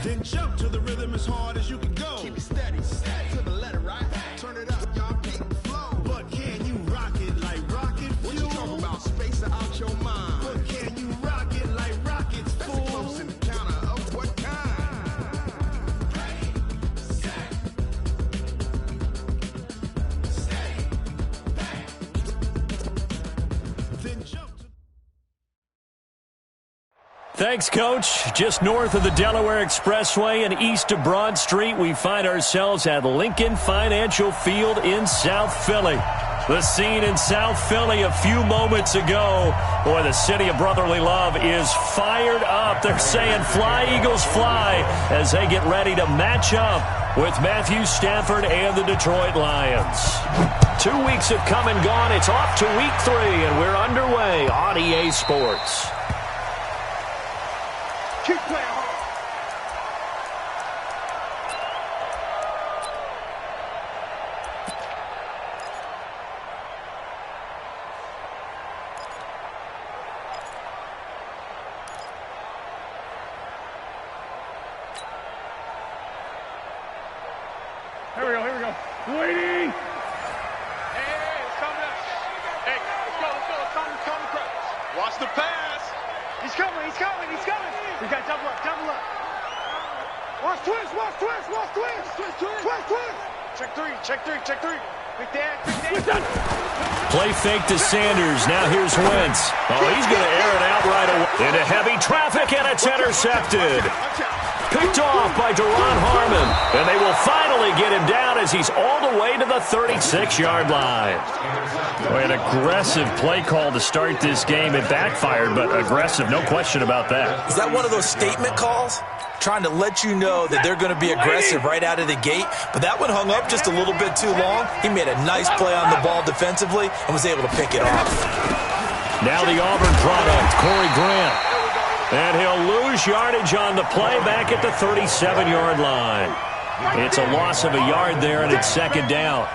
Then jump to the rhythm as hard as you can go. Keep it steady, steady to the letter, right? Turn it up, y'all, keep it flow. But can you rock it like rocket fuel? What you talking about? Space out your mind. But can you rock it like rockets, fool? That's a close encounter of what kind? Ready, set, steady, bang. Then jump to... Thanks, Coach. Just north of the Delaware Expressway and east of Broad Street, we find ourselves at Lincoln Financial Field in South Philly. The scene in South Philly a few moments ago. Boy, the city of brotherly love is fired up. They're saying, "Fly, Eagles, fly," as they get ready to match up with Matthew Stafford and the Detroit Lions. 2 weeks have come and gone. It's off to week 3, and we're underway on EA Sports. Keep playing hard. Here we go. Waiting. Hey, it's coming up. Hey, let's go. Come, crowd. Watch the pass. He's coming. We got double up. Watch twist. Check three. Quick there. Play fake to Sanders. Now here's Wentz. Oh, he's going to air it out right away. Into heavy traffic, and it's intercepted. Picked off by Duron Harmon. And they will finally get him down as he's all the way to the 36-yard line. Boy, an aggressive play call to start this game. It backfired, but aggressive, no question about that. Is that one of those statement calls? Trying to let you know that they're going to be aggressive right out of the gate, but that one hung up just a little bit too long. He made a nice play on the ball defensively and was able to pick it off. Now the Auburn product, Corey Grant. And he'll lose yardage on the play back at the 37-yard line. It's a loss of a yard there, and it's second down.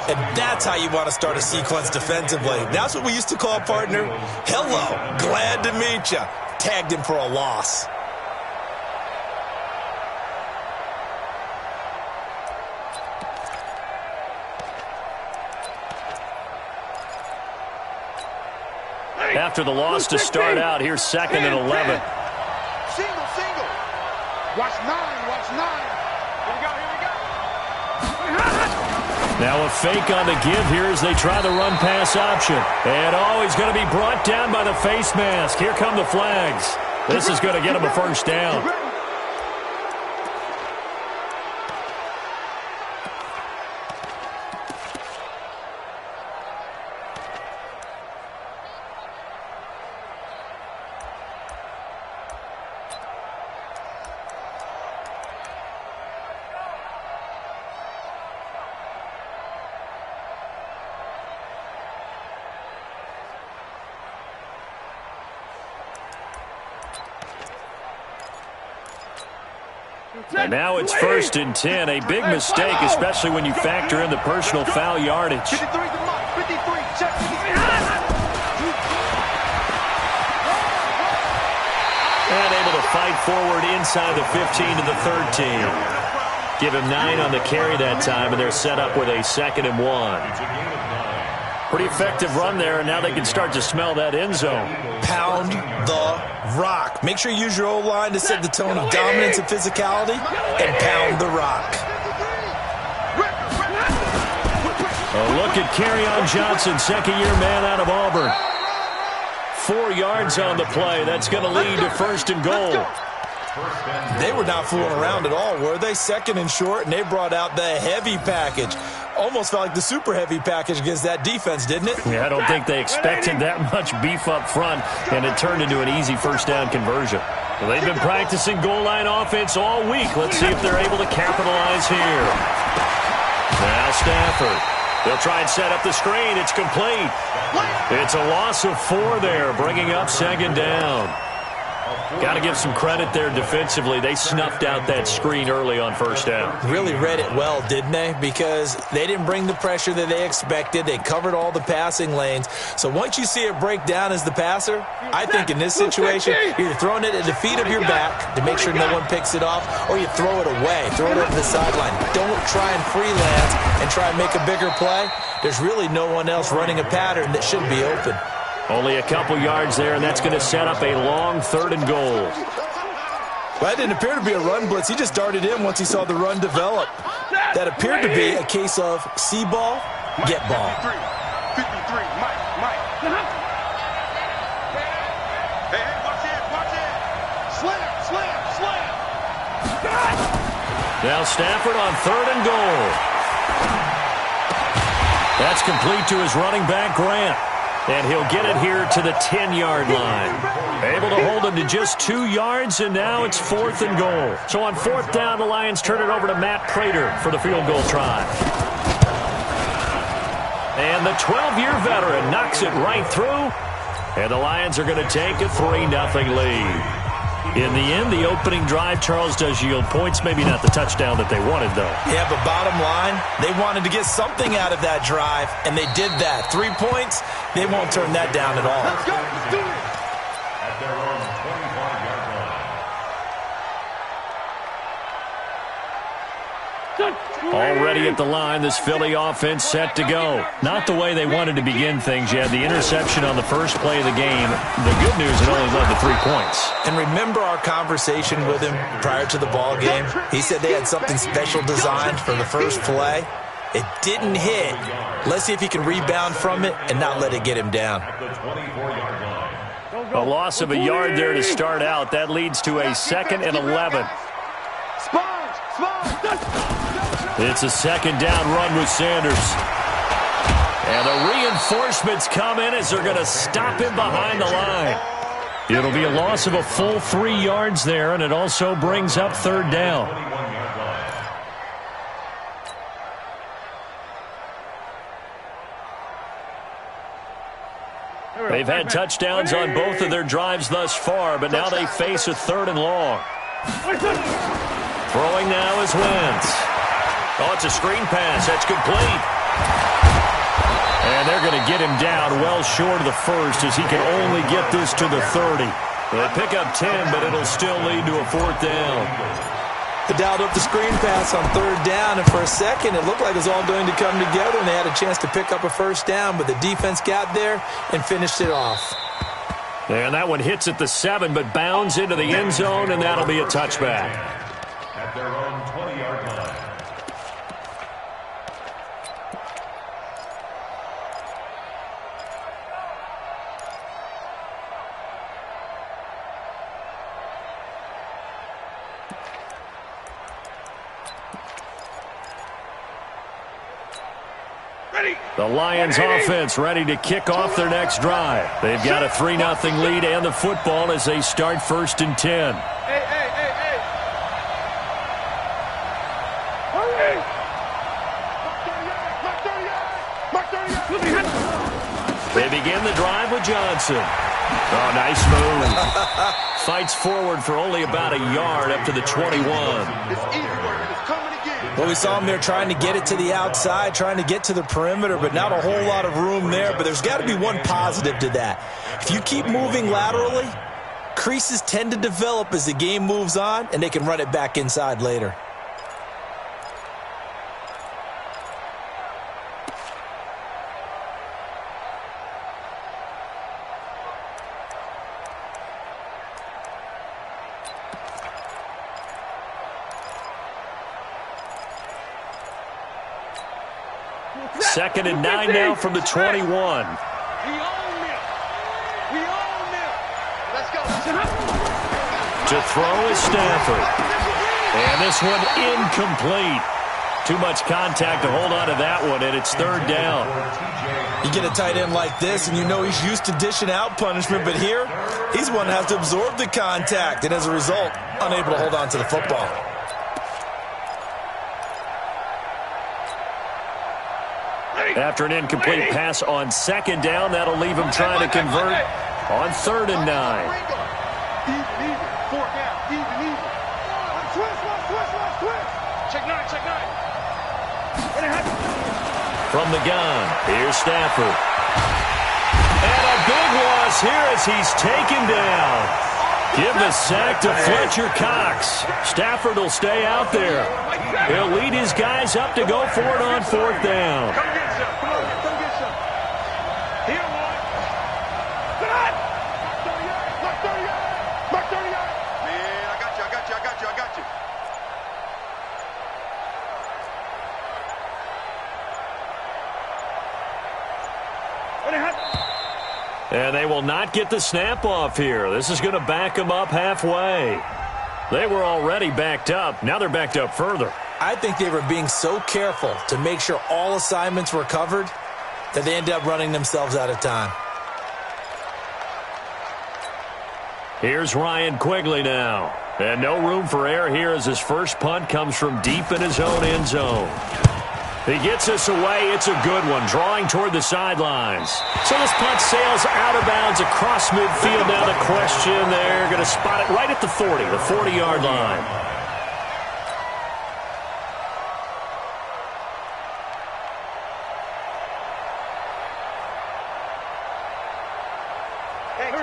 And that's how you want to start a sequence defensively. That's what we used to call, partner, hello, glad to meet you. Tagged him for a loss. After the loss to start out, here's 2nd and 11. Single. Watch 9. Here we go. Now a fake on the give here as they try the run-pass option. And he's going to be brought down by the face mask. Here come the flags. This is going to get him a first down. And now it's 1st and 10. A big mistake, especially when you factor in the personal foul yardage. 53 to mark. 53. Check. And able to fight forward inside the 15 to the 13. Give him 9 on the carry that time, and they're set up with a 2nd and 1. Pretty effective run there, and now they can start to smell that end zone. Pound the rock. Make sure you use your O-line to set the tone of dominance and physicality, and pound the rock. A look at Kerryon Johnson, second-year man out of Auburn. 4 yards on the play. That's going to lead to 1st and goal. They were not fooling around at all, were they? 2nd and short, and they brought out the heavy package. Almost felt like the super heavy package against that defense, didn't it? Yeah, I don't think they expected that much beef up front, and it turned into an easy first down conversion. Well, they've been practicing goal line offense all week. Let's see if they're able to capitalize here. Now Stafford. They'll try and set up the screen. It's complete. It's a loss of 4 there, bringing up 2nd down. Got to give some credit there defensively. They snuffed out that screen early on first down. Really read it well, didn't they? Because they didn't bring the pressure that they expected. They covered all the passing lanes. So once you see it break down as the passer, I think in this situation, you're throwing it at the feet of your back to make sure no one picks it off, or you throw it away, throw it over the sideline. Don't try and freelance and try and make a bigger play. There's really no one else running a pattern that should be open. Only a couple yards there, and that's going to set up a long 3rd and goal. Well, that didn't appear to be a run blitz. He just darted in once he saw the run develop. That appeared to be a case of see ball, get ball. 53, Mike. Hey, watch it. Slam. Now Stafford on 3rd and goal. That's complete to his running back, Grant. And he'll get it here to the 10-yard line. Able to hold him to just 2 yards, and now it's 4th and goal. So on 4th down, the Lions turn it over to Matt Prater for the field goal try. And the 12-year veteran knocks it right through. And the Lions are going to take a 3-0 lead. In the end, the opening drive, Charles, does yield points. Maybe not the touchdown that they wanted, though. Yeah, but bottom line, they wanted to get something out of that drive, and they did that. 3 points, they won't turn that down at all. Let's go. Let's do it. At their own 25-yard line. Already at the line, this Philly offense set to go. Not the way they wanted to begin things. You had the interception on the first play of the game. The good news, it only led to 3 points. And remember our conversation with him prior to the ball game? He said they had something special designed for the first play. It didn't hit. Let's see if he can rebound from it and not let it get him down. At the 24-yard line. A loss of a yard there to start out. That leads to a 2nd and 11. It's a 2nd down run with Sanders. And the reinforcements come in as they're going to stop him behind the line. It'll be a loss of a full 3 yards there, and it also brings up 3rd down. 21-yard line. They've had touchdowns on both of their drives thus far, but now they face a 3rd and long. Throwing now is Wentz. Oh, it's a screen pass. That's complete. And they're going to get him down well short of the first as he can only get this to the 30. They pick up 10, but it'll still lead to a 4th down. They dialed up the screen pass on 3rd down, and for a second it looked like it was all going to come together, and they had a chance to pick up a 1st down, but the defense got there and finished it off. And that one hits at the 7, but bounds into the end zone, and that'll be a touchback. At their own 20-yard line. The Lions offense ready to kick off their next drive. They've got a 3-0 lead and the football as they start 1st and 10. Hey. They begin the drive with Johnson. Oh, nice move. Fights forward for only about a yard up to the 21. It's easy work. It's coming again. Well, we saw him there trying to get it to the outside, trying to get to the perimeter, but not a whole lot of room there. But there's got to be one positive to that. If you keep moving laterally, creases tend to develop as the game moves on, and they can run it back inside later. Second and 9 now from the 21. We own it. Let's go. To throw is Stafford. And this one incomplete. Too much contact to hold on to that one, and it's 3rd down. You get a tight end like this, and you know he's used to dishing out punishment, but here, he's one that has to absorb the contact, and as a result, unable to hold on to the football. After an incomplete pass on 2nd down, that'll leave him trying to convert on 3rd and 9. Check nine, check nine. From the gun, here's Stafford. And a big loss here as he's taken down. Give the sack to Fletcher Cox. Stafford will stay out there. He'll lead his guys up to go for it on 4th down. Come get some. Come on, come get some. Here, one. Good. Mark 30 yard. Mark 30 yard. Man, I got you, I got you, I got you, I got you. And they will not get the snap off here. This is going to back them up halfway. They were already backed up. Now they're backed up further. I think they were being so careful to make sure all assignments were covered that they ended up running themselves out of time. Here's Ryan Quigley now. And no room for error here as his first punt comes from deep in his own end zone. He gets this away. It's a good one, drawing toward the sidelines. So this punt sails out of bounds across midfield. Now the question, they're going to spot it right at the 40, the 40-yard line.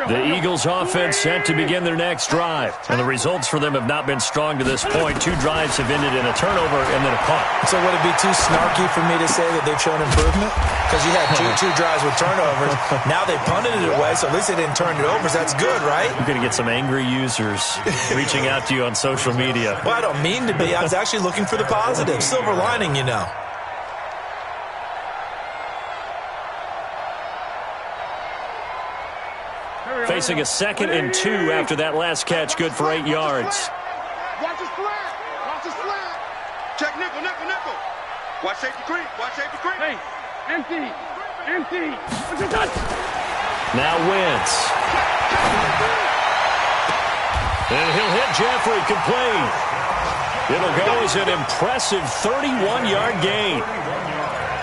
The Eagles offense set to begin their next drive. And the results for them have not been strong to this point. 2 drives have ended in a turnover and then a punt. So would it be too snarky for me to say that they've shown improvement? Because you had two drives with turnovers. Now they punted it away, so at least they didn't turn it over. So that's good, right? You're going to get some angry users reaching out to you on social media. Well, I don't mean to be. I was actually looking for the positive. Silver lining, you know. Facing a 2nd and 2 after that last catch, good for 8 yards. Watch his flat. Watch his flat. Check nickel, nickel, nickel. Watch safety creep. Watch safety creep. Hey, empty. Empty. What's your touch? Now Wentz. And he'll hit Jeffrey complete. It'll go as an impressive 31-yard gain.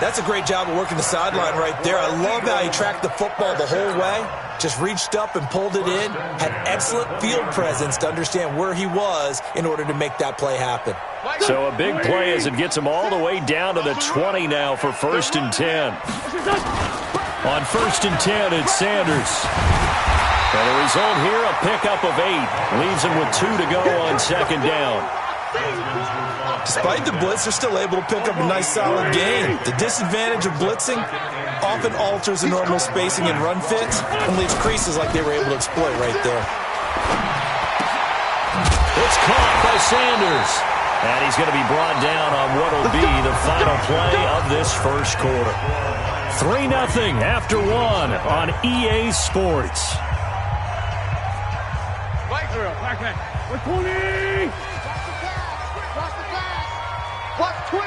That's a great job of working the sideline right there. I love how he tracked the football the whole way. Just reached up and pulled it in. Had excellent field presence to understand where he was in order to make that play happen. So a big play as it gets him all the way down to the 20 now for 1st and 10. On 1st and 10, it's Sanders. And the result here, a pickup of 8. Leaves him with 2 to go on 2nd down. Despite the blitz, they're still able to pick up a nice solid gain. The disadvantage of blitzing often alters the normal spacing and run fits and leaves creases like they were able to exploit right there. It's caught by Sanders. And he's going to be brought down on what will be the final play of this first quarter. 3-0 after 1 on EA Sports. We're 20. Watch twitch.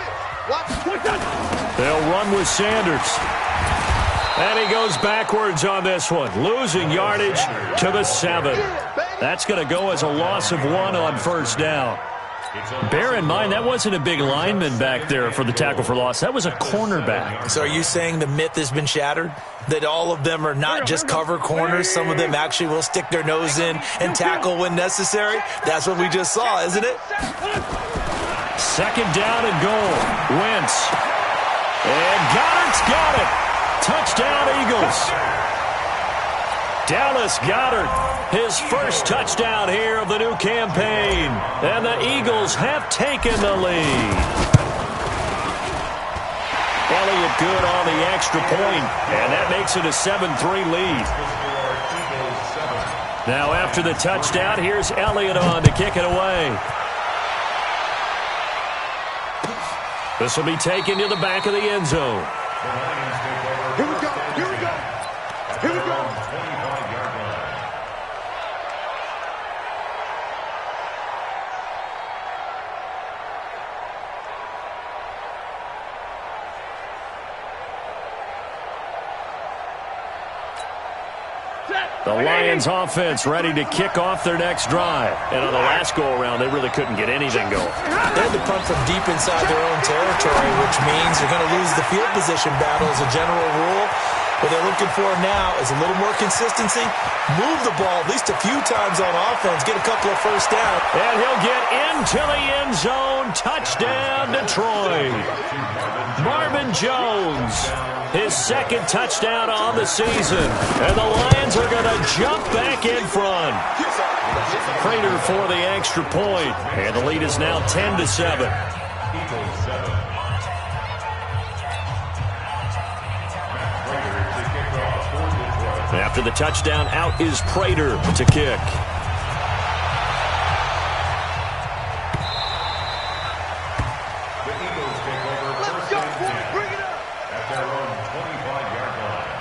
Watch twitch. They'll run with Sanders. And he goes backwards on this one, losing yardage to the 7. That's going to go as a loss of 1 on 1st down. Bear in mind, that wasn't a big lineman back there for the tackle for loss. That was a cornerback. So are you saying the myth has been shattered? That all of them are not just cover corners? Some of them actually will stick their nose in and tackle when necessary? That's what we just saw, isn't it? 2nd down and goal. Wentz. And Goddard's got it. Touchdown, Eagles. Dallas Goedert, his first touchdown here of the new campaign. And the Eagles have taken the lead. Elliott good on the extra point, and that makes it a 7-3 lead. Now after the touchdown, here's Elliott on to kick it away. This will be taken to the back of the end zone. Here we go. Here we go. Here we go. The Lions offense ready to kick off their next drive. And on the last go-around, they really couldn't get anything going. They had to punt from deep inside their own territory, which means you're going to lose the field position battle as a general rule. What they're looking for now is a little more consistency, move the ball at least a few times on offense, get a couple of first downs. And he'll get into the end zone. Touchdown, Detroit. Marvin Jones, his second touchdown on the season. And the Lions are going to jump back in front. Prater for the extra point. And the lead is now 10-7. After the touchdown, out is Prater to kick. The Eagles take over first and 10 Bring it up. at their own 25-yard line.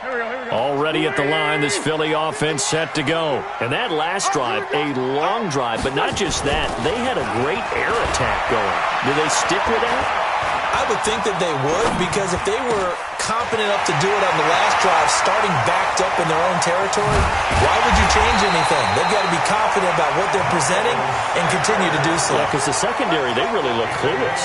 Here we go. Already at the line, this Philly offense set to go. And that last drive, a long drive, but not just that. They had a great air attack going. Do they stick with that? I would think that they would, because if they were confident enough to do it on the last drive, starting backed up in their own territory, why would you change anything? They've got to be confident about what they're presenting and continue to do so. Yeah, because the secondary, they really look clueless.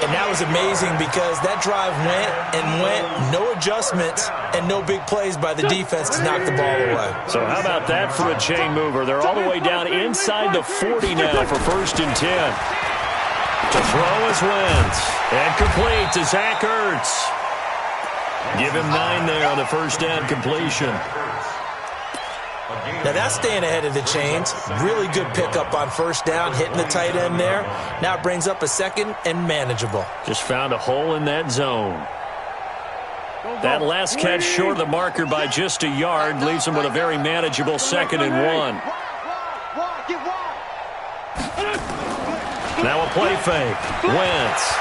And that was amazing because that drive went and went, no adjustments and no big plays by the defense to knock the ball away. So how about that for a chain mover? They're all the way down inside the 40 now for 1st and 10. To throw is Wentz. And complete to Zach Ertz. Give him 9 there on the first down completion. Now that's staying ahead of the chains. Really good pickup on first down, hitting the tight end there. Now it brings up a second and manageable. Just found a hole in that zone. That last catch short of the marker by just a yard leaves him with a very manageable 2nd and 1. Now a play fake. Wentz.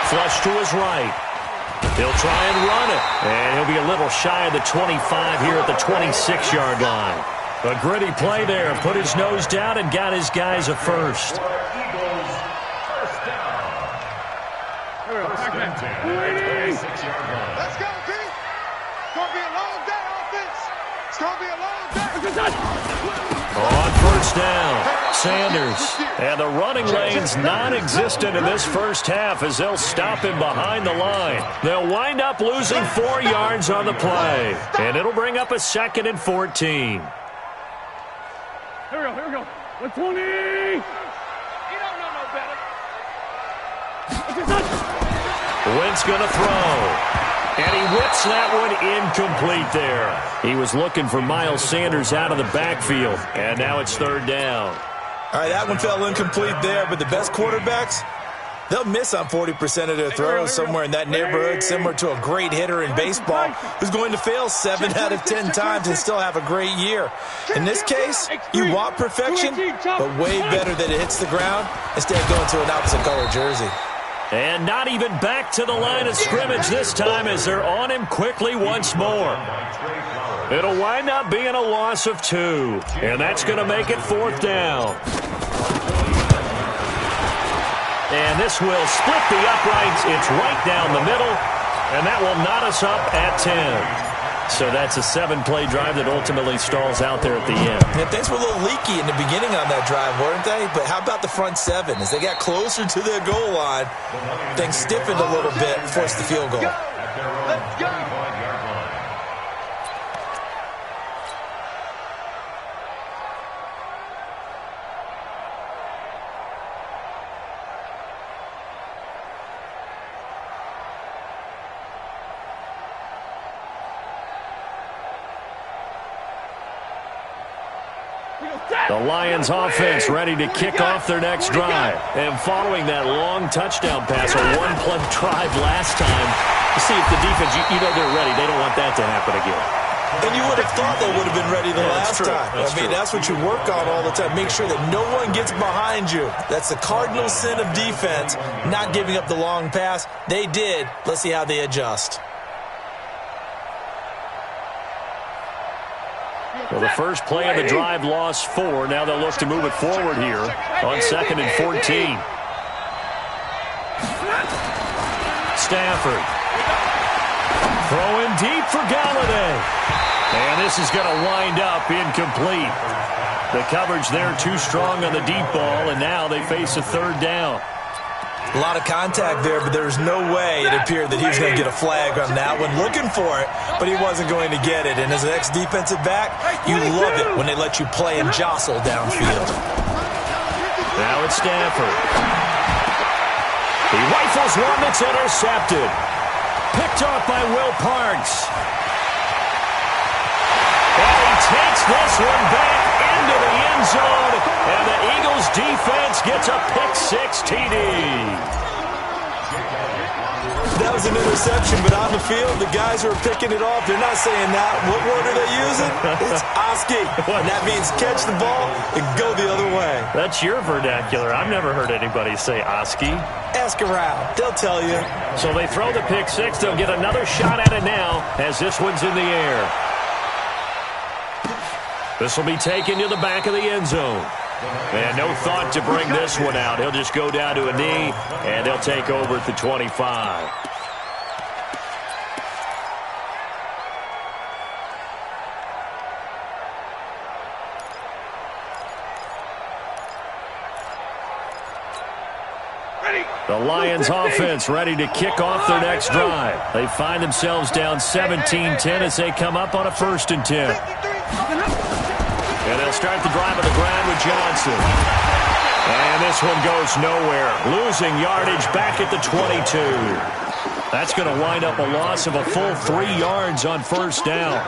Flush to his right. He'll try and run it. And he'll be a little shy of the 25 here at the 26-yard line. A gritty play there. Put his nose down and got his guys a first. Eagles first down. First and 10 at the 26-yard line. Let's go, B. It's going to be a long day, offense. It's going to be a long day. On first down, Sanders. And the running lane's non-existent in this first half as they'll stop him behind the line. They'll wind up losing 4 yards on the play. And it'll bring up a 2nd and 14. Here we go. 120. You don't know no better. Wentz going to throw. And he whips that one incomplete there. He was looking for Miles Sanders out of the backfield. And now it's 3rd down. All right, that one fell incomplete there, but the best quarterbacks, they'll miss on 40% of their throws somewhere in that neighborhood, similar to a great hitter in baseball who's going to fail 7 out of 10 times and still have a great year. In this case, you want perfection, but way better that it hits the ground instead of going to an opposite color jersey. And not even back to the line of scrimmage this time as they're on him quickly once more. It'll wind up being a loss of 2. And that's going to make it 4th down. And this will split the uprights. It's right down the middle. And that will knot us up at 10. So that's a 7-play drive that ultimately stalls out there at the end. Yeah, things were a little leaky in the beginning on that drive, weren't they? But how about the front 7? As they got closer to their goal line, things stiffened a little bit, forced the field goal. Let's go. The Lions offense ready to kick off their next drive. And following that long touchdown pass, a 1-play drive last time, to see if the defense, you know they're ready. They don't want that to happen again. And you would have thought they would have been ready the last time. That's what you work on all the time. Make sure that no one gets behind you. That's the cardinal sin of defense, not giving up the long pass. They did. Let's see how they adjust. Well, the first play of the drive lost 4. Now they'll look to move it forward here on 2nd and 14. Stafford. Throwing deep for Galladay. And this is going to wind up incomplete. The coverage there too strong on the deep ball, and now they face a 3rd down. A lot of contact there, but there was no way it appeared that he was going to get a flag on that one. Looking for it, but he wasn't going to get it. And as an ex-defensive back, you love it when they let you play and jostle downfield. Now it's Stafford. He rifles one that's intercepted. Picked off by Will Parks. And he takes this one back into the end zone. And the Eagles defense gets a pick-6 TD. That was an interception, but on the field, the guys who are picking it off, they're not saying that. What word are they using? It's Oski. And that means catch the ball and go the other way. That's your vernacular. I've never heard anybody say Oski. Ask around. They'll tell you. So they throw the pick-6. They'll get another shot at it now as this one's in the air. This will be taken to the back of the end zone. And no thought to bring this one out. He'll just go down to a knee, and they'll take over at the 25. The Lions offense ready to kick off their next drive. They find themselves down 17-10 as they come up on a 1st and 10. And they'll start the drive on the ground with Johnson. And this one goes nowhere. Losing yardage back at the 22. That's going to wind up a loss of a full 3 yards on 1st down.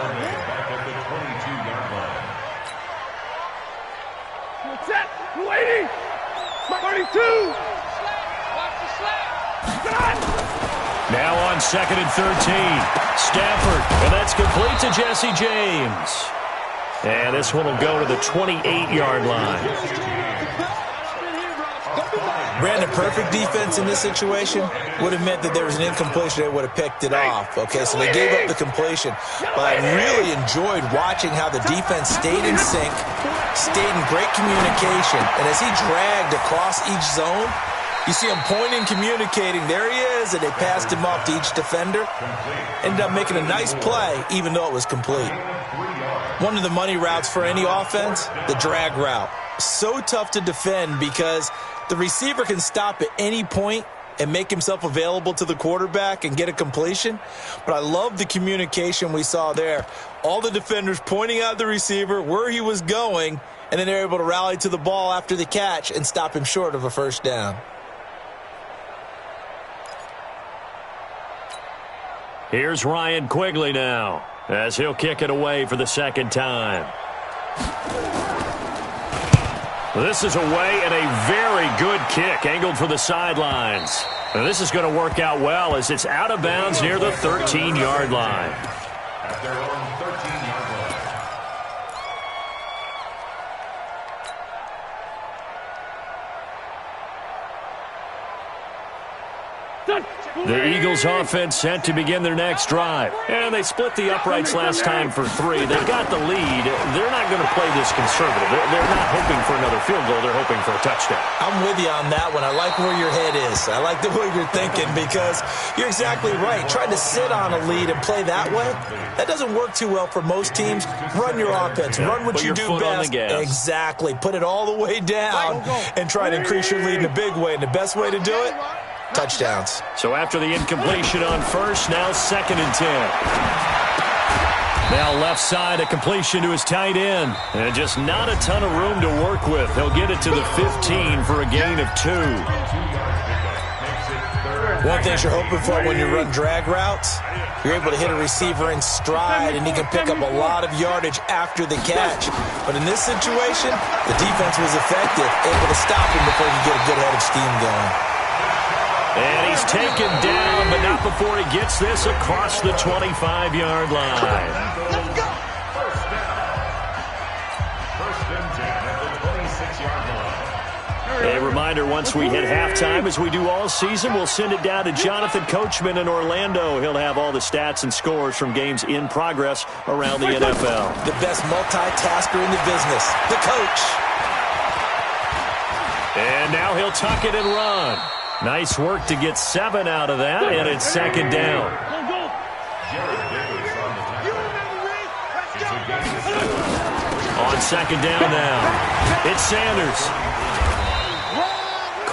Set. Waiting. 32. Now on 2nd and 13. Stafford. And that's complete to Jesse James. And this one will go to the 28-yard line. Brandon, perfect defense in this situation would have meant that there was an incompletion. They would have picked it off. Okay, so they gave up the completion. But I really enjoyed watching how the defense stayed in sync, stayed in great communication. And as he dragged across each zone, you see him pointing, communicating. There he is, and they passed him off to each defender. Ended up making a nice play, even though it was complete. One of the money routes for any offense, the drag route. So tough to defend because the receiver can stop at any point and make himself available to the quarterback and get a completion. But I love the communication we saw there. All the defenders pointing out the receiver, where he was going, and then they're able to rally to the ball after the catch and stop him short of a 1st down. Here's Ryan Quigley now, as he'll kick it away for the 2nd time. This is away and a very good kick, angled for the sidelines. And this is going to work out well as it's out of bounds near the 13-yard line. At their own 13-yard line. The Eagles offense set to begin their next drive. And they split the uprights last time for 3. They've got the lead. They're not going to play this conservative. They're not hoping for another field goal. They're hoping for a touchdown. I'm with you on that one. I like where your head is. I like the way you're thinking because you're exactly right. Trying to sit on a lead and play that way, that doesn't work too well for most teams. Run your offense. Run what you do best. Exactly. Put it all the way down and try to increase your lead in a big way. And the best way to do it, touchdowns. So after the incompletion on 1st, now 2nd and 10. Now left side, a completion to his tight end. And just not a ton of room to work with. He'll get it to the 15 for a gain of 2. One thing you're hoping for when you run drag routes, you're able to hit a receiver in stride, and he can pick up a lot of yardage after the catch. But in this situation, the defense was effective, able to stop him before he could get a good head of steam going. And he's taken down, but not before he gets this across the 25-yard line. Let's go. First and 10 at the 26-yard line. A reminder, once we hit halftime, as we do all season, we'll send it down to Jonathan Coachman in Orlando. He'll have all the stats and scores from games in progress around the NFL. The best multitasker in the business, the coach. And now he'll tuck it and run. Nice work to get 7 out of that, and it's 2nd down. On 2nd down now, it's Sanders.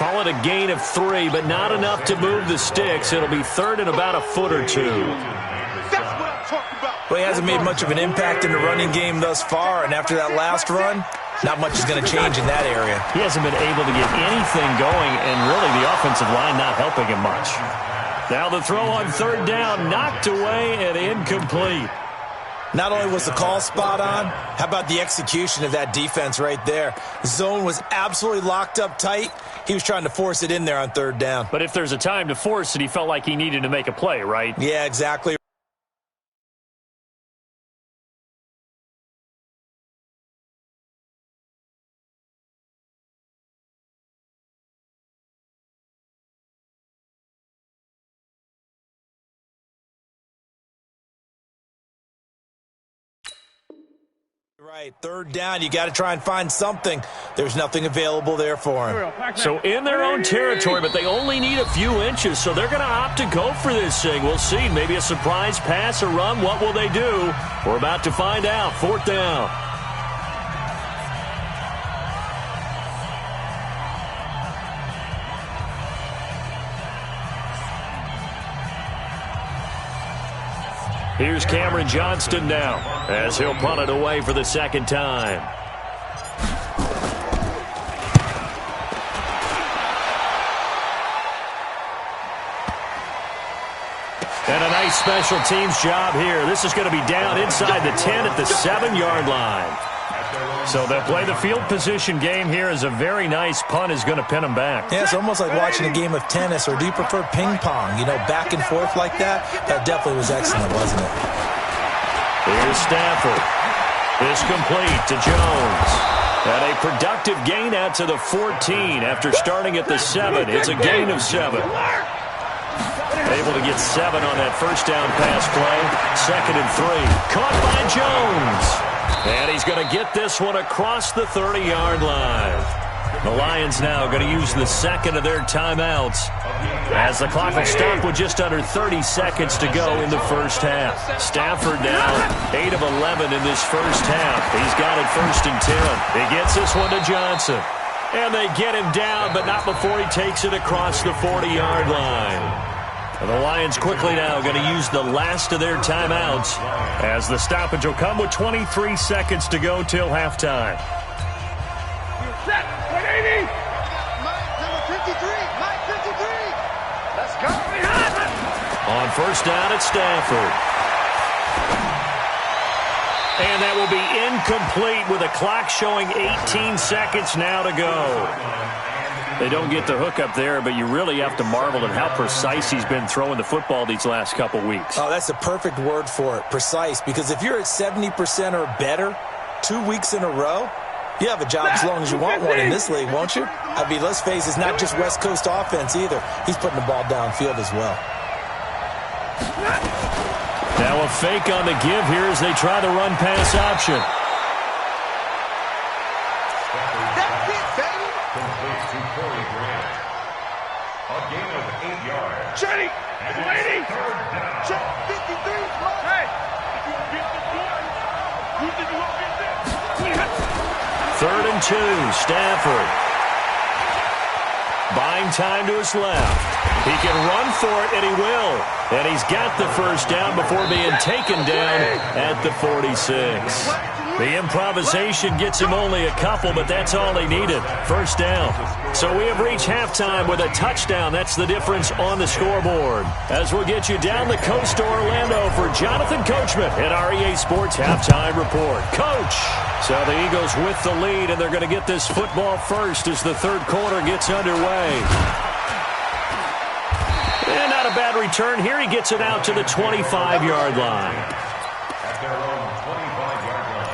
Call it a gain of 3, but not enough to move the sticks. It'll be third and about a foot or two. That's what I'm talking about. Well, he hasn't made much of an impact in the running game thus far, and after that last run, not much is going to change in that area. He hasn't been able to get anything going, and really the offensive line not helping him much. Now the throw on third down, knocked away and incomplete. Not only was the call spot on, how about the execution of that defense right there? The zone was absolutely locked up tight. He was trying to force it in there on third down. But if there's a time to force it, he felt like he needed to make a play, right? Yeah, exactly. Right, third down, you got to try and find something. There's nothing available there for him. So in their own territory, but they only need a few inches, so they're going to opt to go for this thing. We'll see. Maybe a surprise pass or run. What will they do? We're about to find out. Fourth down. Here's Cameron Johnston now as he'll punt it away for the second time. And a nice special teams job here. This is going to be down inside the 10 at the 7-yard line. So they'll play the field position game here as a very nice punt is going to pin them back. Yeah, it's almost like watching a game of tennis, or do you prefer ping pong? You know, back and forth like that? That definitely was excellent, wasn't it? Here's Stafford. This complete to Jones. And a productive gain out to the 14 after starting at the 7. It's a gain of 7. Able to get 7 on that first down pass play. Second and 3. Caught by Jones. And he's going to get this one across the 30-yard line. The Lions now going to use the second of their timeouts as the clock will stop with just under 30 seconds to go in the first half. Stafford now 8 of 11 in this first half. He's got it first and 10. He gets this one to Johnson. And they get him down, but not before he takes it across the 40-yard line. And the Lions quickly now going to use the last of their timeouts as the stoppage will come with 23 seconds to go till halftime. Set. 180. Number 53. Mike 53. Let's go. On first down at Stafford. And that will be incomplete with a clock showing 18 seconds now to go. They don't get the hook up there, but you really have to marvel at how precise he's been throwing the football these last couple weeks. Oh, that's a perfect word for it, precise, because if you're at 70% or better 2 weeks in a row, you have a job as long as you want one in this league, won't you? I mean, let's face it, it's not just West Coast offense either. He's putting the ball downfield as well. Now a fake on the give here as they try the run-pass option. Chetty! Lady! Check 53! Hey! Third and 2, Stafford. Buying time to his left. He can run for it, and he will. And he's got the first down before being taken down at the 46. The improvisation gets him only a couple, but that's all he needed. First down. So we have reached halftime with a touchdown. That's the difference on the scoreboard. As we'll get you down the coast to Orlando for Jonathan Coachman at our EA Sports Halftime Report. Coach! So the Eagles with the lead, and they're going to get this football first as the third quarter gets underway. And not a bad return here. He gets it out to the 25-yard line. At their own 25-yard line.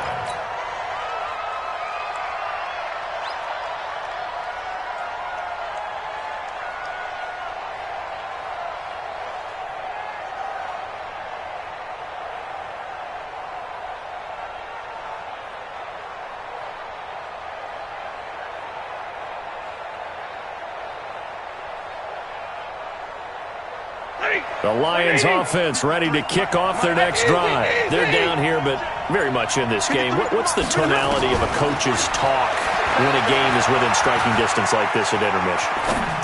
The Lions offense ready to kick off their next drive. They're down here, but very much in this game. What's the tonality of a coach's talk when a game is within striking distance like this at intermission?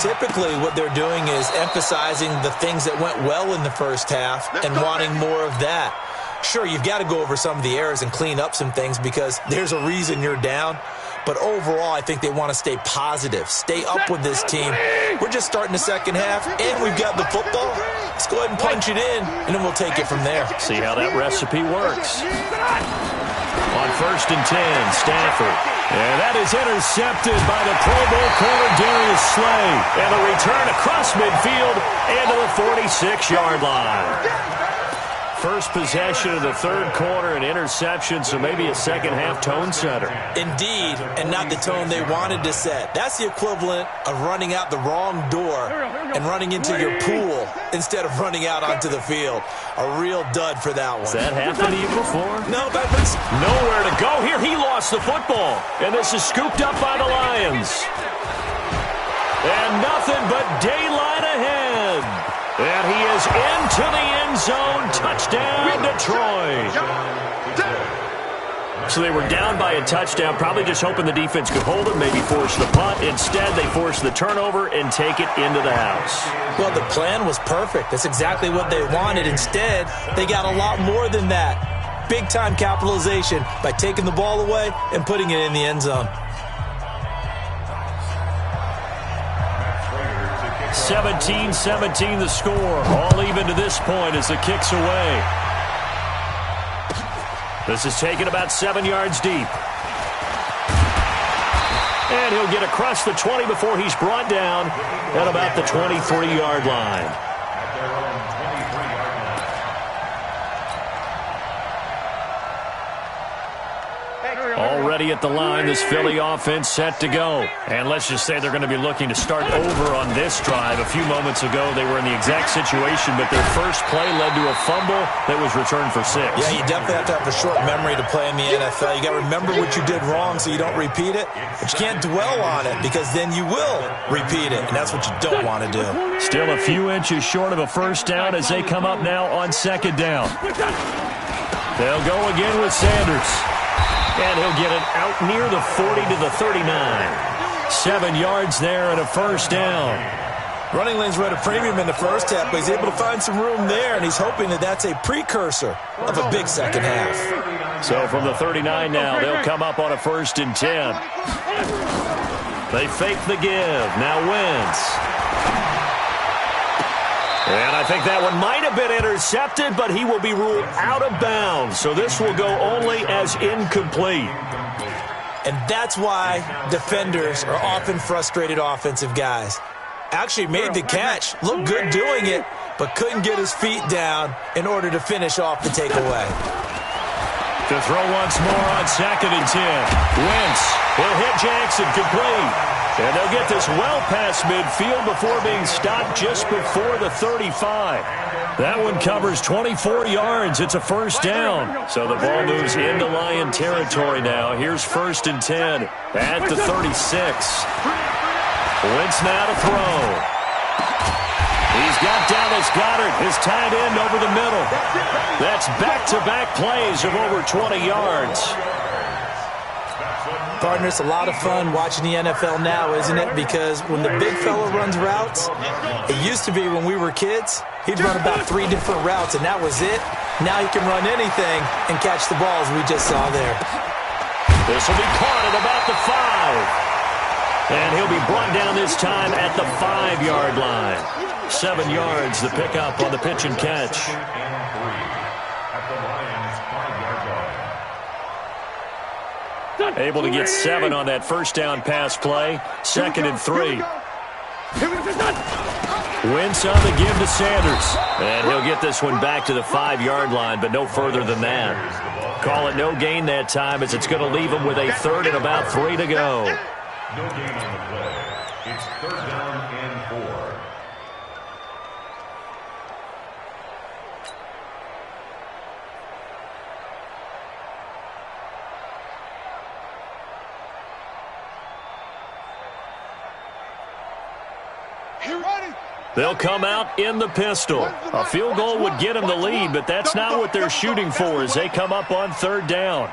Typically, what they're doing is emphasizing the things that went well in the first half and wanting more of that. Sure, you've got to go over some of the errors and clean up some things because there's a reason you're down. But overall, I think they want to stay positive, stay up with this team. We're just starting the second half, and we've got the football. Let's go ahead and punch it in, and then we'll take it from there. See how that recipe works. On 1st and 10, Stafford. And that is intercepted by the Pro Bowl corner, Darius Slay. And a return across midfield into the 46-yard line. First possession of the third quarter, an interception, so maybe a second-half tone setter. Indeed, and not the tone they wanted to set. That's the equivalent of running out the wrong door and running into your pool instead of running out onto the field. A real dud for that one. Has that happened to you before? No, but it's nowhere to go here. He lost the football, and this is scooped up by the Lions. And nothing but daylight ahead. And he is into the end zone. Touchdown, Detroit. So they were down by a touchdown, probably just hoping the defense could hold it, maybe force the punt. Instead, they force the turnover and take it into the house. Well, the plan was perfect. That's exactly what they wanted. Instead, they got a lot more than that. Big-time capitalization by taking the ball away and putting it in the end zone. 17-17 the score. All even to this point as the kick's away. This is taken about 7 yards deep. And he'll get across the 20 before he's brought down at about the 23-yard line. Already at the line, this Philly offense set to go. And let's just say they're going to be looking to start over on this drive. A few moments ago, they were in the exact situation, but their first play led to a fumble that was returned for 6. Yeah, you definitely have to have a short memory to play in the NFL. You got to remember what you did wrong so you don't repeat it, but you can't dwell on it because then you will repeat it, and that's what you don't want to do. Still a few inches short of a first down as they come up now on second down. They'll go again with Sanders. And he'll get it out near the 40 to the 39. 7 yards there and a first down. Running lanes were at a premium in the first half, but he's able to find some room there, and he's hoping that that's a precursor of a big second half. So from the 39 now, they'll come up on a 1st and 10. They fake the give. Now Wentz. And I think that one might have been intercepted, but he will be ruled out of bounds. So this will go only as incomplete. And that's why defenders are often frustrated offensive guys. Actually made the catch, looked good doing it, but couldn't get his feet down in order to finish off the takeaway. To throw once more on 2nd and 10. Wentz will hit Jackson complete. And they'll get this well past midfield before being stopped just before the 35. That one covers 24 yards. It's a first down. So the ball moves into Lion territory now. Here's 1st and 10 at the 36. Wentz now to throw. He's got Dallas Goedert, his tight end, over the middle. That's back-to-back plays of over 20 yards. Partner, it's a lot of fun watching the NFL now, isn't it? Because when the big fella runs routes, it used to be when we were kids, he'd run about 3 different routes, and that was it. Now he can run anything and catch the balls we just saw there. This will be caught at about the 5. And he'll be brought down this time at the 5-yard line. 7 yards, the pickup on the pitch and catch. Able to get 7 on that first down pass play. 2nd and 3. Wentz on the give to Sanders. And he'll get this one back to the 5-yard line, but no further than that. Call it no gain that time as it's going to leave him with a 3rd and about 3 to go. No gain on the play. It's 3rd down and 4. They'll come out in the pistol. A field goal would get them the lead, but that's not what they're shooting for as they come up on 3rd down.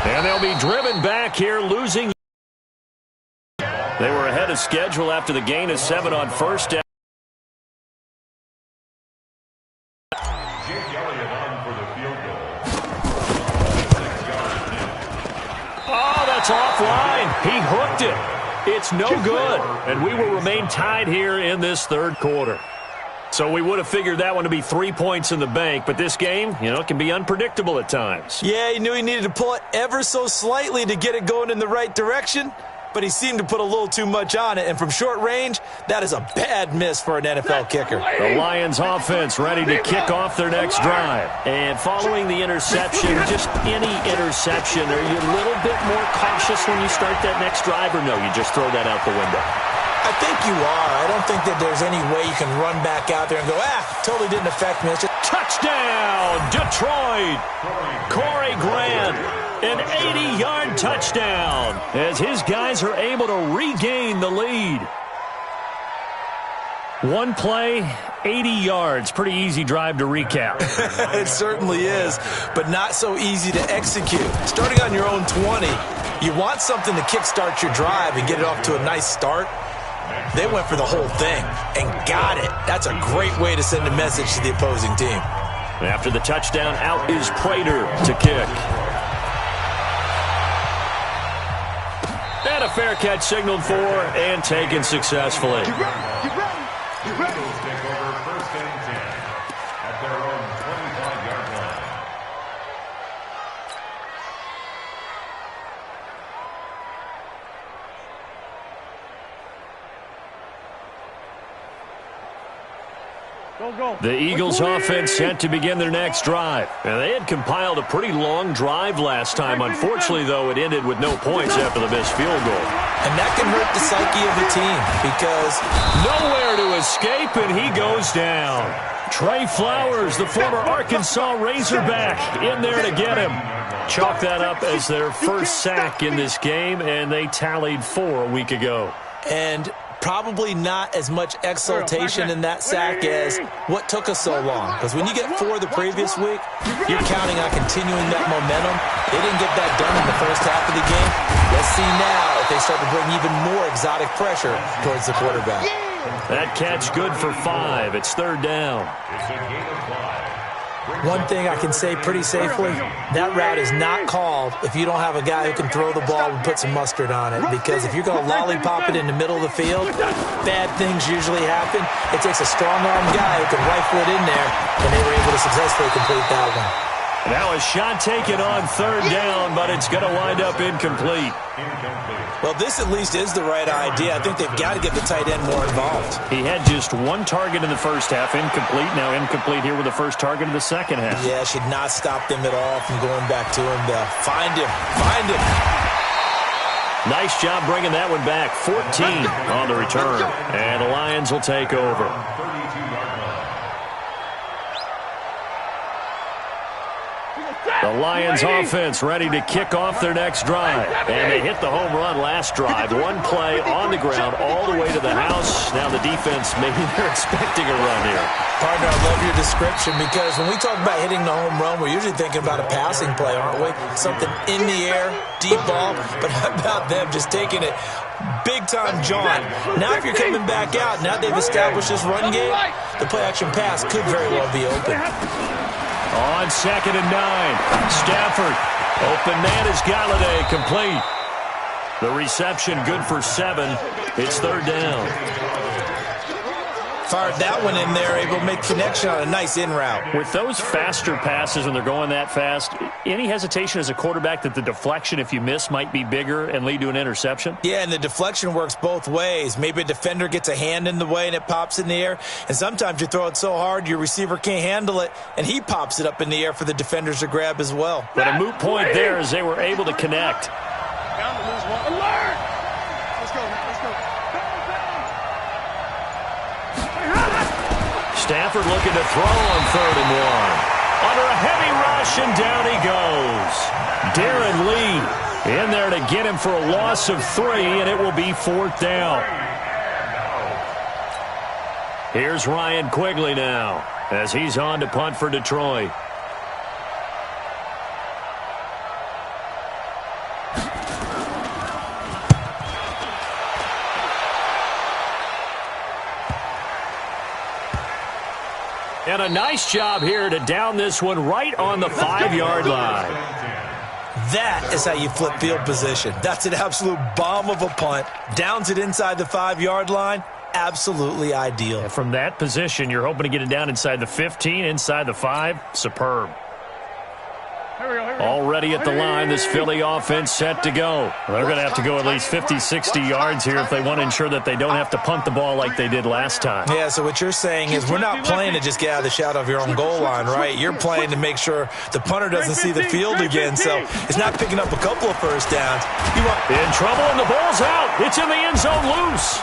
And they'll be driven back here, losing. They were ahead of schedule after the gain of 7 on first down. Oh, that's offline. He hooked it. It's no good. And we will remain tied here in this third quarter. So we would have figured that one to be 3 points in the bank, but this game, it can be unpredictable at times. Yeah, he knew he needed to pull it ever so slightly to get it going in the right direction, but he seemed to put a little too much on it, and from short range, that is a bad miss for an NFL kicker. The Lions offense ready to kick off their next drive. And following the interception, just any interception, are you a little bit more cautious when you start that next drive, or no, you just throw that out the window? I think you are. I don't think that there's any way you can run back out there and go, totally didn't affect me. It's just touchdown, Detroit! Corey Grant, an 80-yard touchdown as his guys are able to regain the lead. One play, 80 yards. Pretty easy drive to recap. It certainly is, but not so easy to execute. Starting on your own 20, you want something to kickstart your drive and get it off to a nice start. They went for the whole thing and got it. That's a great way to send a message to the opposing team. After the touchdown, out is Prater to kick. And a fair catch signaled for and taken successfully. Eagles take over first and 10 at their own 25-yard line. The Eagles offense set to begin their next drive. And they had compiled a pretty long drive last time. Unfortunately, though, it ended with no points after the missed field goal. And that can hurt the psyche of the team because nowhere to escape, and he goes down. Trey Flowers, the former Arkansas Razorback, in there to get him. Chalk that up as their first sack in this game, and they tallied 4 a week ago. And probably not as much exultation in that sack as what took us so long. Because when you get 4 the previous week, you're counting on continuing that momentum. They didn't get that done in the first half of the game. Let's see now if they start to bring even more exotic pressure towards the quarterback. That catch good for 5. It's third down. It's a gain of 5. One thing I can say pretty safely, that route is not called if you don't have a guy who can throw the ball and put some mustard on it. Because if you're going to lollipop it in the middle of the field, bad things usually happen. It takes a strong-armed guy who can rifle it in there, and they were able to successfully complete that one. Now a shot taken on third down, but it's going to wind up incomplete. Well, this at least is the right idea. I think they've got to get the tight end more involved. He had just 1 target in the first half, incomplete. Now incomplete here with the first target of the second half. Yeah, should not stop them at all from going back to him. Find him. Nice job bringing that one back. 14 on the return. And the Lions will take over. The Lions offense ready to kick off their next drive. And they hit the home run last drive. 1 play on the ground all the way to the house. Now the defense, maybe they're expecting a run here. Partner, I love your description because when we talk about hitting the home run, we're usually thinking about a passing play, aren't we? Something in the air, deep ball. But how about them just taking it big-time jaunt? Now if you're coming back out, now they've established this run game, the play-action pass could very well be open. On 2nd and 9, Stafford. Open man is Galladay, complete. The reception good for 7. It's third down. Fired that one in there, able to make connection on a nice in route. With those faster passes when they're going that fast, any hesitation as a quarterback that the deflection, if you miss, might be bigger and lead to an interception? Yeah, and the deflection works both ways. Maybe a defender gets a hand in the way and it pops in the air, and sometimes you throw it so hard your receiver can't handle it, and he pops it up in the air for the defenders to grab as well. But a moot point there as they were able to connect. Bound to lose one. Alert! Let's go, man. Let's go. Stafford looking to throw on 3rd and 1. Under a heavy rush, and down he goes. Darren Lee in there to get him for a loss of 3, and it will be 4th down. Here's Ryan Quigley now as he's on to punt for Detroit. And a nice job here to down this one right on the 5-yard line. That is how you flip field position. That's an absolute bomb of a punt. Downs it inside the 5-yard line. Absolutely ideal. And from that position, you're hoping to get it down inside the 15, inside the 5. Superb. Already at the line, this Philly offense set to go. They're going to have to go at least 50, 60 yards here if they want to ensure that they don't have to punt the ball like they did last time. Yeah, so what you're saying is we're not playing to just get out of the shadow of your own goal line, right? You're playing to make sure the punter doesn't see the field again, so it's not picking up a couple of first downs. In trouble, and the ball's out. It's in the end zone loose.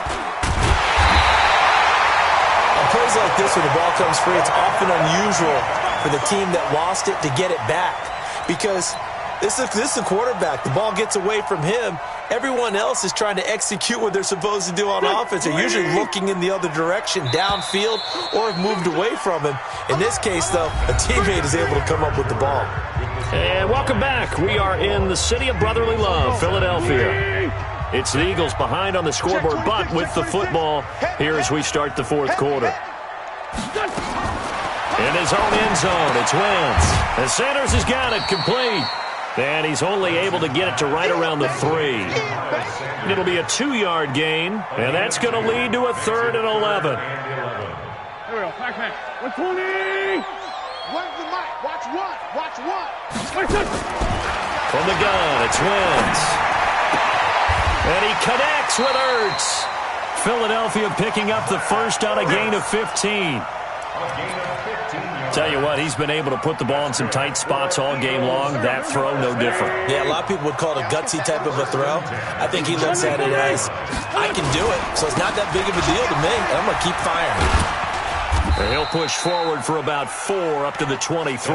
On plays like this, when the ball comes free, it's often unusual for the team that lost it to get it back. Because this is the quarterback. The ball gets away from him. Everyone else is trying to execute what they're supposed to do on offense. They're usually looking in the other direction, downfield, or have moved away from him. In this case, though, a teammate is able to come up with the ball. And welcome back. We are in the city of brotherly love, Philadelphia. It's the Eagles behind on the scoreboard, but with the football here as we start the fourth quarter. In his own end zone, it's Wentz. And Sanders has got it complete. And he's only able to get it to right around the 3. It'll be a 2-yard gain, and that's going to lead to a 3rd and 11. Here we go. Pac-Man. 120. Where's the mic? Watch what? Watch what? From the gun, it's Wentz. And he connects with Ertz. Philadelphia picking up the first on a gain of 15. Tell you what, he's been able to put the ball in some tight spots all game long. That throw, no different. Yeah, a lot of people would call it a gutsy type of a throw. I think he looks at it as, I can do it, so it's not that big of a deal to me, and I'm going to keep firing. And he'll push forward for about 4 up to the 23.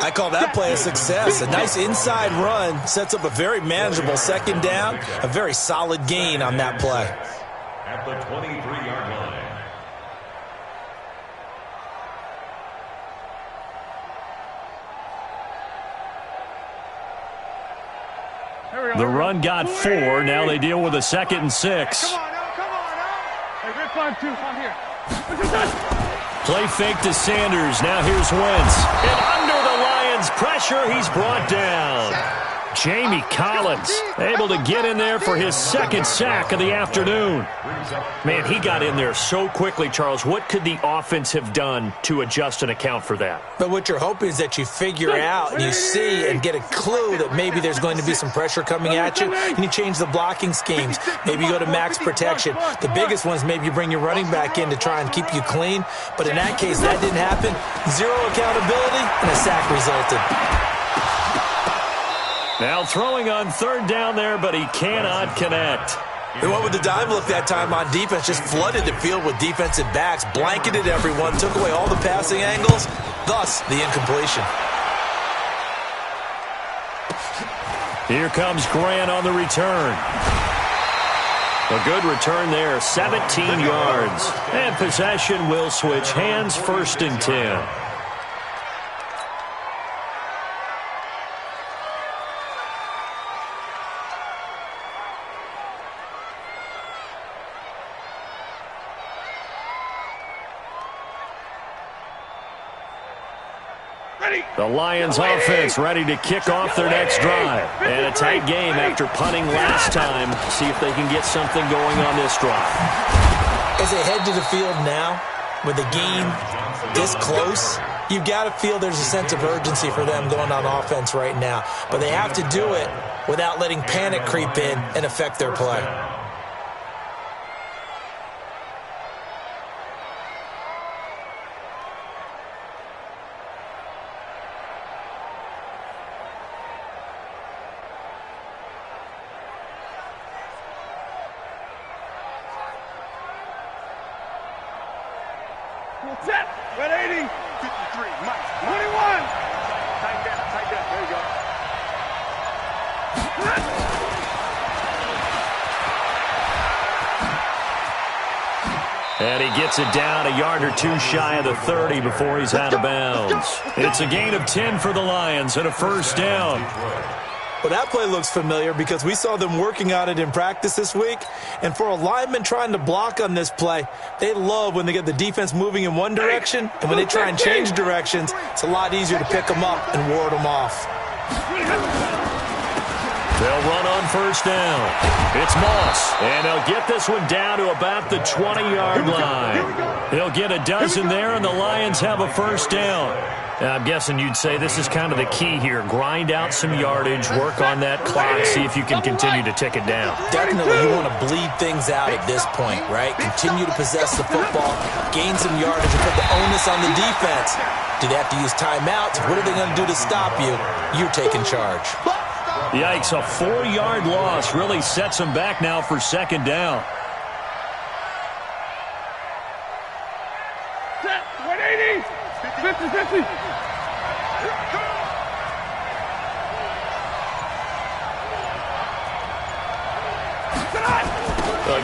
I call that play a success. A nice inside run sets up a very manageable second down, a very solid gain on that play. At the 23-yard line. The run got 4. Now they deal with a 2nd and 6. Come on now. Hey, red 5-2. I'm here. Play fake to Sanders. Now here's Wentz. And under the Lions' pressure, he's brought down. Jamie Collins able to get in there for his 2nd sack of the afternoon. Man, he got in there so quickly, Charles. What could the offense have done to adjust and account for that? But what you're hoping is that you figure out and you see and get a clue that maybe there's going to be some pressure coming at you, and you change the blocking schemes. Maybe you go to max protection. The biggest one is maybe you bring your running back in to try and keep you clean. But in that case, that didn't happen. 0 accountability, and a sack resulted. Now throwing on 3rd down there, but he cannot connect. They went with the dime look that time on defense, just flooded the field with defensive backs, blanketed everyone, took away all the passing angles, thus the incompletion. Here comes Grant on the return. A good return there, 17 yards. And possession will switch hands, 1st and 10. The Lions offense ready to kick off their next drive. And a tight game after punting last time. See if they can get something going on this drive. As they head to the field now, with the game this close, you've got to feel there's a sense of urgency for them going on offense right now. But they have to do it without letting panic creep in and affect their play. Set. Red 80. 53. Mike. 21. Tight down. There you go. And he gets it down a yard or 2 shy of the 30 before he's out of bounds. It's a gain of 10 for the Lions and a 1st down. Well, that play looks familiar because we saw them working on it in practice this week. And for a lineman trying to block on this play, they love when they get the defense moving in one direction, and when they try and change directions, it's a lot easier to pick them up and ward them off. They'll run on first down. It's Moss, and they'll get this one down to about the 20-yard line. They'll get a dozen there, and the Lions have a first down. I'm guessing you'd say this is kind of the key here. Grind out some yardage, work on that clock, see if you can continue to tick it down. Definitely, you want to bleed things out at this point, right? Continue to possess the football, gain some yardage, and put the onus on the defense. Do they have to use timeouts? What are they going to do to stop you? You're taking charge. Yikes, a 4-yard loss really sets them back now for second down. 180! 50-50!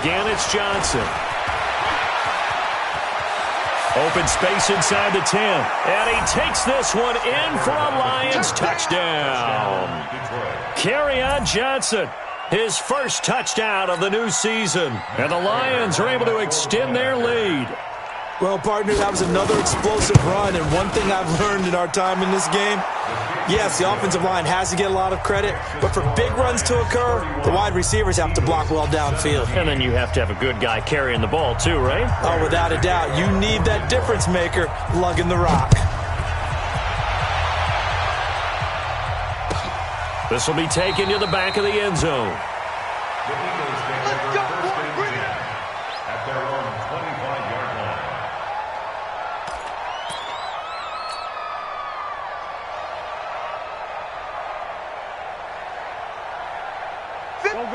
Again, it's Johnson. Open space inside the 10. And he takes this one in for a Lions touchdown. Kerryon Johnson, his first touchdown of the new season. And the Lions are able to extend their lead. Well, partner, that was another explosive run, and one thing I've learned in our time in this game, yes, the offensive line has to get a lot of credit, but for big runs to occur, the wide receivers have to block well downfield. And then you have to have a good guy carrying the ball too, right? Oh, without a doubt. You need that difference maker lugging the rock. This will be taken to the back of the end zone. Let's go, boy, bring it up! At their own 25-yard line.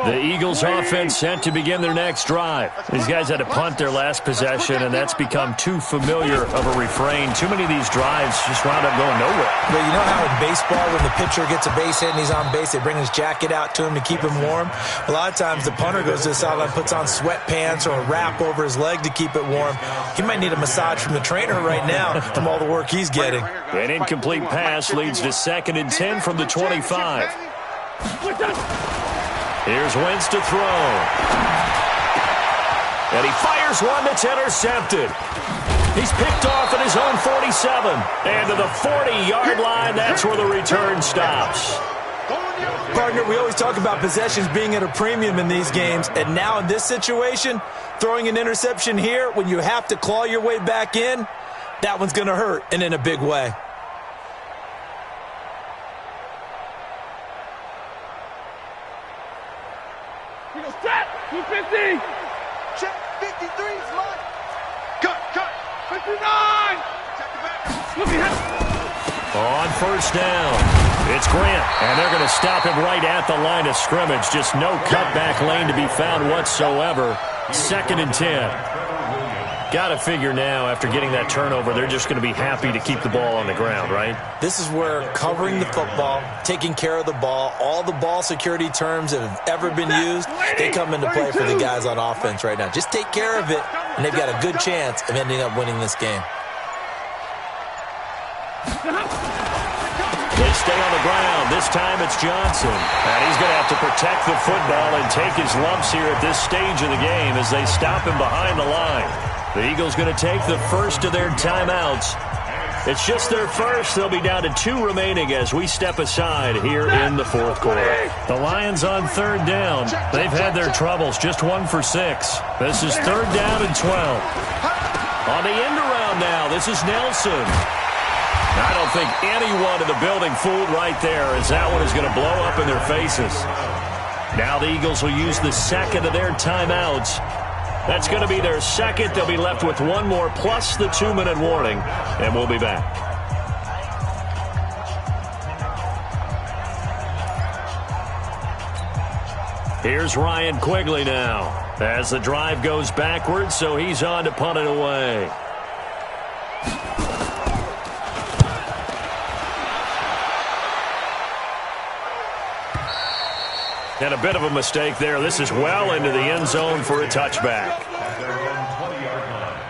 The Eagles offense set to begin their next drive. These guys had to punt their last possession, and that's become too familiar of a refrain. Too many of these drives just wound up going nowhere. But you know how in baseball, when the pitcher gets a base hit and he's on base, they bring his jacket out to him to keep him warm? A lot of times the punter goes to the sideline, puts on sweatpants or a wrap over his leg to keep it warm. He might need a massage from the trainer right now from all the work he's getting. An incomplete pass leads to 2nd and 10 from the 25. Here's Wentz to throw. And he fires one that's intercepted. He's picked off at his own 47. And to the 40-yard line, that's where the return stops. Partner, we always talk about possessions being at a premium in these games. And now in this situation, throwing an interception here when you have to claw your way back in, that one's going to hurt, and in a big way. Set! 250! Check 53's mine! Cut! 59! Check the back! Look at On first down, it's Grant, and they're going to stop him right at the line of scrimmage. Just no cutback lane to be found whatsoever. 2nd and 10. Got to figure now, after getting that turnover, they're just going to be happy to keep the ball on the ground, right? This is where covering the football, taking care of the ball, all the ball security terms that have ever been used, they come into play for the guys on offense right now. Just take care of it, and they've got a good chance of ending up winning this game. They stay on the ground. This time it's Johnson. And he's going to have to protect the football and take his lumps here at this stage of the game as they stop him behind the line. The Eagles going to take the first of their timeouts. It's just their first. They'll be down to 2 remaining as we step aside here in the 4th quarter. The Lions on 3rd down. They've had their troubles, just 1 for 6. This is 3rd down and 12. On the end around now, this is Nelson. I don't think anyone in the building fooled right there, as that one is going to blow up in their faces. Now the Eagles will use the 2nd of their timeouts. That's going to be their 2nd. They'll be left with 1 more plus the 2-minute warning, and we'll be back. Here's Ryan Quigley now as the drive goes backwards, so he's on to punt it away. And a bit of a mistake there. This is well into the end zone for a touchback. At their own 20-yard line.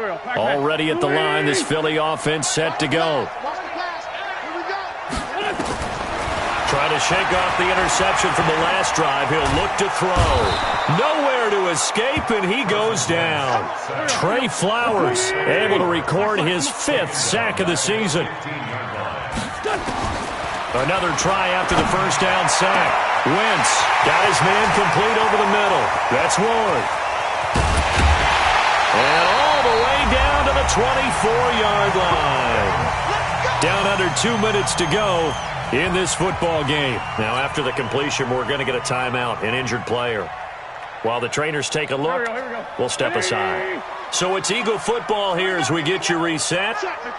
Already at the line, this Philly offense set to go. Trying to shake off the interception from the last drive. He'll look to throw. Nowhere to escape, and he goes down. Trey Flowers able to record his 5th sack of the season. Another try after the first down sack. Wentz got his man complete over the middle. That's Ward. And all the way down to the 24-yard line. Down under 2 minutes to go in this football game. Now, after the completion, we're going to get a timeout, an injured player. While the trainers take a look, we'll step aside. So it's Eagle football here as we get you reset.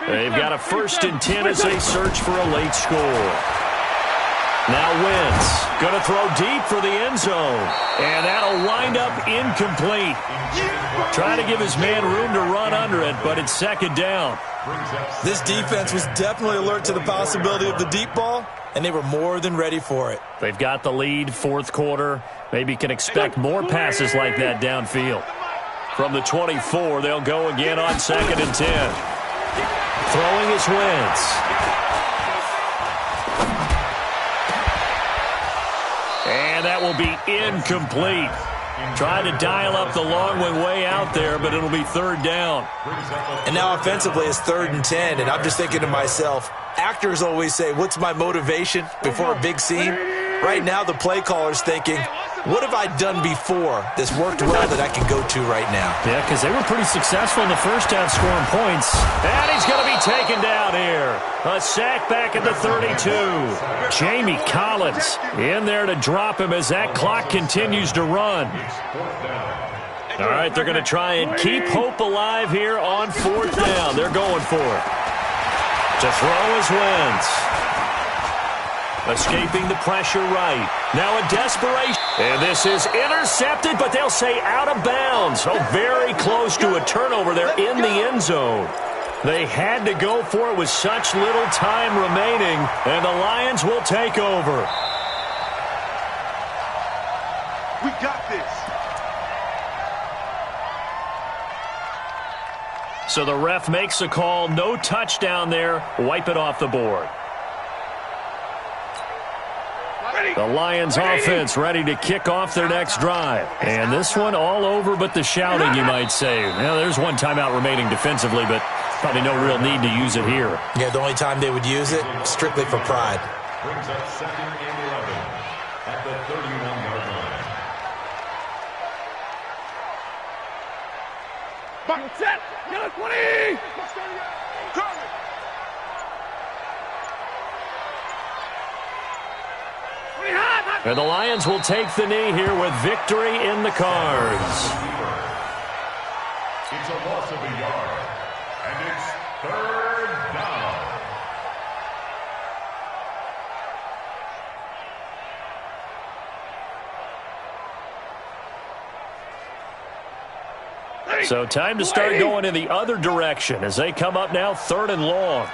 They've got a 1st and 10 as they search for a late score. Now Wentz going to throw deep for the end zone. And that'll wind up incomplete. Trying to give his man room to run under it, but it's 2nd down. This defense was definitely alert to the possibility of the deep ball, and they were more than ready for it. They've got the lead, 4th quarter. Maybe can expect more passes like that downfield. From the 24, they'll go again on 2nd and 10. Throwing is Wentz. And that will be incomplete. Trying to dial up the long way out there, but it'll be 3rd down. And now offensively it's 3rd and 10, and I'm just thinking to myself, actors always say, what's my motivation before a big scene? Right now the play caller's thinking, what have I done before that's worked well that I can go to right now? Yeah, because they were pretty successful in the first half scoring points. And he's going to be taken down here. A sack back at the 32. Jamie Collins in there to drop him as that clock continues to run. All right, they're going to try and keep hope alive here on 4th down. They're going for it. To throw is Wentz. Escaping the pressure right. Now a desperation. And this is intercepted, but they'll say out of bounds. So very close to a turnover there in the end zone. They had to go for it with such little time remaining, and the Lions will take over. We got this. So the ref makes a call. No touchdown there. Wipe it off the board. The Lions offense ready to kick off their next drive. And this one all over but the shouting, you might say. Now, there's one timeout remaining defensively, but probably no real need to use it here. Yeah, the only time they would use it, strictly for pride. Brings up 2nd and 11 at the 31-yard line. Back set. Get it, 20. And the Lions will take the knee here with victory in the cards. It's a loss of a yard, and it's 3rd down. So time to start going in the other direction as they come up now 3rd and long.